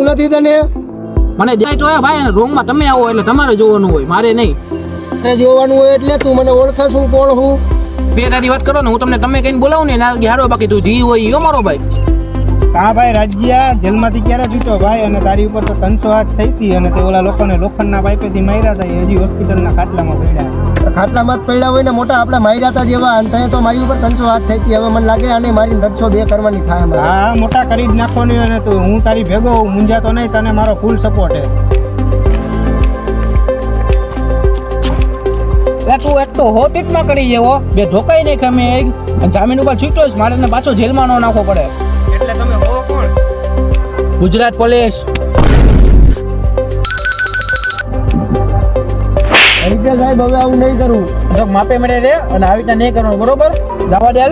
દેખાતું નથી તને? મને દેખાય તો ભાઈ અને રોંગમાં તમે આવો એટલે તમારે જોવાનું હોય, મારે નહીં. તે જોવાનું હોય એટલે તું મને ઓળખે છું કોણ હું? બે તારી વાત કરો ને હું તમને તમે કહીને બોલાવું ને ના હારો, બાકી તું જી હોય ઈ મારો ભાઈ. હા ભાઈ રાજ્યા જેલમાંથી ક્યારે છૂટ્યો ભાઈ? અને તારી ઉપર તો 300 હાથ થઈ હતી અને તે ઓલા લોકોને લોખંડના પાઇપેથી માર્યા હતા, એ હજી હોસ્પિટલના ખાટલામાં પડ્યા. ખાટલામાં જ પડ્યા હોય ને મોટા આપણે માર્યા હતા જેવા, અને તને તો મારી ઉપર 300 હાથ થઈ હતી. હવે મને લાગે આને મારી 302 કરવાની થાય અમારે. હા મોટા કરી જ નાખવાની. અને તું હું તારી ભેગો મુંજાતો નહીં, તને મારો ફૂલ સપોર્ટ છે. તું એક તો હોટીટમાં કરી જેવો બે ધોકાઈ નહીં ખમે જામીન ઉપર છૂટ્યો મારે ને પાછો જેલમાં ન નાખવો પડે. એટલે તમે હો કોણ? ગુજરાત પોલીસ. સાહેબ હવે આવું નહીં કરું. માપે મળે રે અને આવી રીતના નહીં કરવાનું, બરોબર? જવા દે.